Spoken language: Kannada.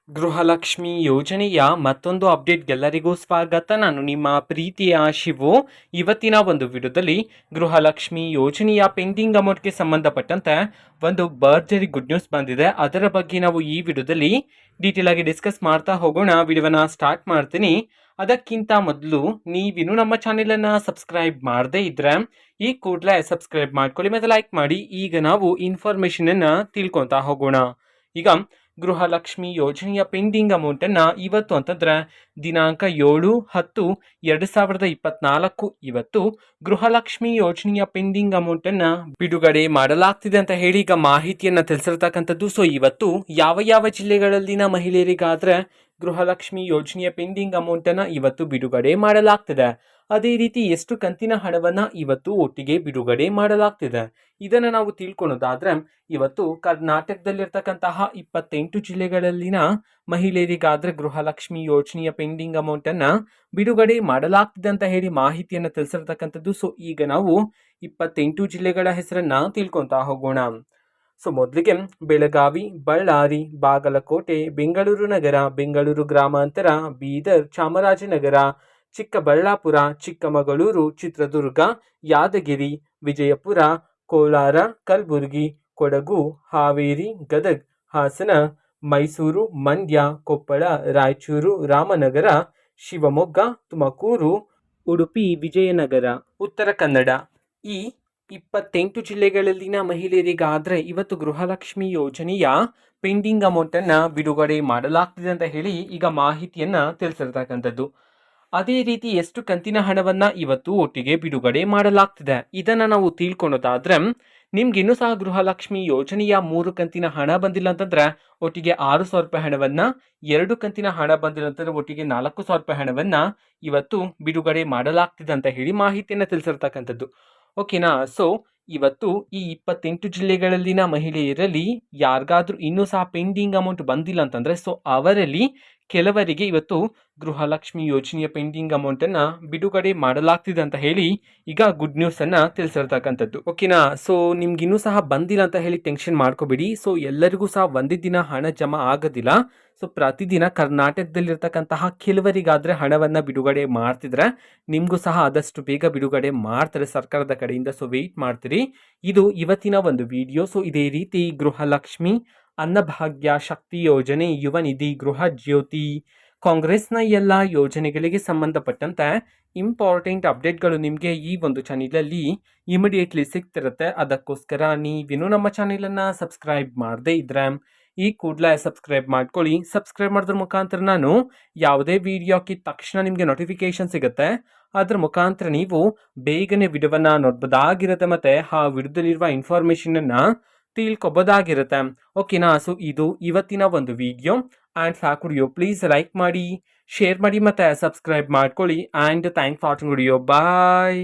ಗೃಹಲಕ್ಷ್ಮಿ ಯೋಜನೆಯ ಮತ್ತೊಂದು ಅಪ್ಡೇಟ್ಗೆಲ್ಲರಿಗೂ ಸ್ವಾಗತ. ನಾನು ನಿಮ್ಮ ಪ್ರೀತಿಯ ಶಿವು. ಇವತ್ತಿನ ಒಂದು ವಿಡಿಯೋದಲ್ಲಿ ಗೃಹಲಕ್ಷ್ಮಿ ಯೋಜನೆಯ ಪೆಂಡಿಂಗ್ ಅಮೌಂಟ್ಗೆ ಸಂಬಂಧಪಟ್ಟಂತೆ ಒಂದು ಭರ್ಜರಿ ಗುಡ್ ನ್ಯೂಸ್ ಬಂದಿದೆ. ಅದರ ಬಗ್ಗೆ ನಾವು ಈ ವಿಡಿಯೋದಲ್ಲಿ ಡೀಟೇಲ್ ಆಗಿ ಡಿಸ್ಕಸ್ ಮಾಡ್ತಾ ಹೋಗೋಣ. ವಿಡಿಯೋನ ಸ್ಟಾರ್ಟ್ ಮಾಡ್ತೀನಿ. ಅದಕ್ಕಿಂತ ಮೊದಲು ನೀವಿನ್ನು ನಮ್ಮ ಚಾನೆಲನ್ನು ಸಬ್ಸ್ಕ್ರೈಬ್ ಮಾಡದೇ ಇದ್ರೆ ಈ ಕೂಡಲೇ ಸಬ್ಸ್ಕ್ರೈಬ್ ಮಾಡ್ಕೊಳ್ಳಿ ಮತ್ತು ಲೈಕ್ ಮಾಡಿ. ಈಗ ನಾವು ಇನ್ಫಾರ್ಮೇಷನನ್ನು ತಿಳ್ಕೊತಾ ಹೋಗೋಣ. ಈಗ ಗೃಹಲಕ್ಷ್ಮಿ ಯೋಜನೆಯ ಪೆಂಡಿಂಗ್ ಅಮೌಂಟನ್ನು ಇವತ್ತು ಅಂತಂದ್ರೆ ದಿನಾಂಕ 7/10/2024 ಇವತ್ತು ಗೃಹಲಕ್ಷ್ಮಿ ಯೋಜನೆಯ ಪೆಂಡಿಂಗ್ ಅಮೌಂಟನ್ನು ಬಿಡುಗಡೆ ಮಾಡಲಾಗ್ತಿದೆ ಅಂತ ಹೇಳಿ ಈಗ ಮಾಹಿತಿಯನ್ನು ತಿಳಿಸಿರ್ತಕ್ಕಂಥದ್ದು. ಸೊ ಇವತ್ತು ಯಾವ ಯಾವ ಜಿಲ್ಲೆಗಳಲ್ಲಿನ ಮಹಿಳೆಯರಿಗಾದ್ರೆ ಗೃಹಲಕ್ಷ್ಮಿ ಯೋಜನೆಯ ಪೆಂಡಿಂಗ್ ಅಮೌಂಟನ್ನು ಇವತ್ತು ಬಿಡುಗಡೆ ಮಾಡಲಾಗ್ತಿದೆ, ಅದೇ ರೀತಿ ಎಷ್ಟು ಕಂತಿನ ಹಣವನ್ನು ಇವತ್ತು ಒಟ್ಟಿಗೆ ಬಿಡುಗಡೆ ಮಾಡಲಾಗ್ತಿದೆ ಇದನ್ನು ನಾವು ತಿಳ್ಕೊಳೋದಾದ್ರೆ ಇವತ್ತು ಕರ್ನಾಟಕದಲ್ಲಿರ್ತಕ್ಕಂತಹ 28 ಜಿಲ್ಲೆಗಳಲ್ಲಿನ ಮಹಿಳೆಯರಿಗಾದ್ರೆ ಗೃಹಲಕ್ಷ್ಮಿ ಯೋಜನೆಯ ಪೆಂಡಿಂಗ್ ಅಮೌಂಟನ್ನು ಬಿಡುಗಡೆ ಮಾಡಲಾಗ್ತಿದೆ ಅಂತ ಹೇಳಿ ಮಾಹಿತಿಯನ್ನು ತಿಳಿಸಿರ್ತಕ್ಕಂಥದ್ದು. ಸೊ ಈಗ ನಾವು 28 ಜಿಲ್ಲೆಗಳ ಹೆಸರನ್ನ ತಿಳ್ಕೊತಾ ಹೋಗೋಣ. ಸೊ ಮೊದಲಿಗೆ ಬೆಳಗಾವಿ, ಬಳ್ಳಾರಿ, ಬಾಗಲಕೋಟೆ, ಬೆಂಗಳೂರು ನಗರ, ಬೆಂಗಳೂರು ಗ್ರಾಮಾಂತರ, ಬೀದರ್, ಚಾಮರಾಜನಗರ, ಚಿಕ್ಕಬಳ್ಳಾಪುರ, ಚಿಕ್ಕಮಗಳೂರು, ಚಿತ್ರದುರ್ಗ, ಯಾದಗಿರಿ, ವಿಜಯಪುರ, ಕೋಲಾರ, ಕಲಬುರಗಿ, ಕೊಡಗು, ಹಾವೇರಿ, ಗದಗ್, ಹಾಸನ, ಮೈಸೂರು, ಮಂಡ್ಯ, ಕೊಪ್ಪಳ, ರಾಯಚೂರು, ರಾಮನಗರ, ಶಿವಮೊಗ್ಗ, ತುಮಕೂರು, ಉಡುಪಿ, ವಿಜಯನಗರ, ಉತ್ತರ ಕನ್ನಡ ಈ 28 ಜಿಲ್ಲೆಗಳಲ್ಲಿನ ಮಹಿಳೆಯರಿಗಾದ್ರೆ ಇವತ್ತು ಗೃಹಲಕ್ಷ್ಮಿ ಯೋಜನೆಯ ಪೆಂಡಿಂಗ್ ಅಮೌಂಟನ್ನು ಬಿಡುಗಡೆ ಮಾಡಲಾಗ್ತಿದೆ ಅಂತ ಹೇಳಿ ಈಗ ಮಾಹಿತಿಯನ್ನು ತಿಳಿಸಿರ್ತಕ್ಕಂಥದ್ದು. ಅದೇ ರೀತಿ ಎಷ್ಟು ಕಂತಿನ ಹಣವನ್ನು ಇವತ್ತು ಒಟ್ಟಿಗೆ ಬಿಡುಗಡೆ ಮಾಡಲಾಗ್ತಿದೆ ಇದನ್ನು ನಾವು ತಿಳ್ಕೊಳೋದಾದ್ರೆ ನಿಮ್ಗೆ ಇನ್ನೂ ಸಹ ಗೃಹಲಕ್ಷ್ಮಿ ಯೋಜನೆಯ 3 ಕಂತಿನ ಹಣ ಬಂದಿಲ್ಲ ಅಂತಂದ್ರೆ ಒಟ್ಟಿಗೆ 6,000 ರೂಪಾಯಿ ಹಣವನ್ನು, 2 ಕಂತಿನ ಹಣ ಬಂದಿಲ್ಲ ಅಂತಂದ್ರೆ ಒಟ್ಟಿಗೆ 4,000 ರೂಪಾಯಿ ಹಣವನ್ನು ಇವತ್ತು ಬಿಡುಗಡೆ ಮಾಡಲಾಗ್ತಿದೆ ಅಂತ ಹೇಳಿ ಮಾಹಿತಿಯನ್ನು ತಿಳಿಸಿರ್ತಕ್ಕಂಥದ್ದು. ಓಕೆನಾ. ಸೊ ಇವತ್ತು ಈ 28 ಜಿಲ್ಲೆಗಳಲ್ಲಿನ ಮಹಿಳೆಯರಲ್ಲಿ ಯಾರಿಗಾದ್ರೂ ಇನ್ನೂ ಸಹ ಪೆಂಡಿಂಗ್ ಅಮೌಂಟ್ ಬಂದಿಲ್ಲ ಅಂತಂದ್ರೆ ಸೊ ಅವರಲ್ಲಿ ಕೆಲವರಿಗೆ ಇವತ್ತು ಗೃಹಲಕ್ಷ್ಮಿ ಯೋಜನೆಯ ಪೆಂಡಿಂಗ್ ಅಮೌಂಟನ್ನು ಬಿಡುಗಡೆ ಮಾಡಲಾಗ್ತಿದೆ ಅಂತ ಹೇಳಿ ಈಗ ಗುಡ್ ನ್ಯೂಸನ್ನು ತಿಳಿಸಿರ್ತಕ್ಕಂಥದ್ದು. ಓಕೆನಾ. ಸೊ ನಿಮ್ಗಿನ್ನೂ ಸಹ ಬಂದಿಲ್ಲ ಅಂತ ಹೇಳಿ ಟೆನ್ಷನ್ ಮಾಡ್ಕೋಬೇಡಿ. ಸೊ ಎಲ್ಲರಿಗೂ ಸಹ ಒಂದೇ ದಿನ ಹಣ ಜಮಾ ಆಗೋದಿಲ್ಲ. ಸೊ ಪ್ರತಿದಿನ ಕರ್ನಾಟಕದಲ್ಲಿರ್ತಕ್ಕಂತಹ ಕೆಲವರಿಗಾದರೆ ಹಣವನ್ನು ಬಿಡುಗಡೆ ಮಾಡ್ತಿದ್ರೆ ನಿಮಗೂ ಸಹ ಆದಷ್ಟು ಬೇಗ ಬಿಡುಗಡೆ ಮಾಡ್ತಾರೆ ಸರ್ಕಾರದ ಕಡೆಯಿಂದ. ಸೊ ವೆಯ್ಟ್ ಮಾಡ್ತೀರಿ. ಇದು ಇವತ್ತಿನ ಒಂದು ವಿಡಿಯೋ. ಸೊ ಇದೇ ರೀತಿ ಗೃಹಲಕ್ಷ್ಮಿ, ಅನ್ನಭಾಗ್ಯ, ಶಕ್ತಿ ಯೋಜನೆ, ಯುವ ನಿಧಿ, ಗೃಹ ಜ್ಯೋತಿ, ಕಾಂಗ್ರೆಸ್ನ ಎಲ್ಲ ಯೋಜನೆಗಳಿಗೆ ಸಂಬಂಧಪಟ್ಟಂತೆ ಇಂಪಾರ್ಟೆಂಟ್ ಅಪ್ಡೇಟ್ಗಳು ನಿಮಗೆ ಈ ಒಂದು ಚಾನೆಲಲ್ಲಿ ಇಮಿಡಿಯೇಟ್ಲಿ ಸಿಗ್ತಿರುತ್ತೆ. ಅದಕ್ಕೋಸ್ಕರ ನೀವಿನ್ನೂ ನಮ್ಮ ಚಾನೆಲನ್ನು ಸಬ್ಸ್ಕ್ರೈಬ್ ಮಾಡದೇ ಇದ್ರೆ ಈ ಕೂಡಲೇ ಸಬ್ಸ್ಕ್ರೈಬ್ ಮಾಡ್ಕೊಳ್ಳಿ. ಸಬ್ಸ್ಕ್ರೈಬ್ ಮಾಡೋದ್ರ ಮುಖಾಂತರ ನಾನು ಯಾವುದೇ ವಿಡಿಯೋ ಹಾಕಿದ ತಕ್ಷಣ ನಿಮಗೆ ನೋಟಿಫಿಕೇಶನ್ ಸಿಗುತ್ತೆ. ಅದ್ರ ಮುಖಾಂತರ ನೀವು ಬೇಗನೆ ವಿಡಿಯೋವನ್ನು ನೋಡ್ಬೋದಾಗಿರುತ್ತೆ ಮತ್ತು ಆ ವಿಡಿಯೋದಲ್ಲಿರುವ ಇನ್ಫಾರ್ಮೇಷನನ್ನು ತಿಳ್ಕೊಬೋದಾಗಿರುತ್ತೆ. ಓಕೆನಾ. ಸೊ ಇದು ಇವತ್ತಿನ ಒಂದು ವಿಡಿಯೋ. ಆ್ಯಂಡ್ ಸಾಕು ವಿಡಿಯೋ ಪ್ಲೀಸ್ ಲೈಕ್ ಮಾಡಿ, ಶೇರ್ ಮಾಡಿ ಮತ್ತು ಸಬ್ಸ್ಕ್ರೈಬ್ ಮಾಡ್ಕೊಳ್ಳಿ. And thanks for watching video. Bye.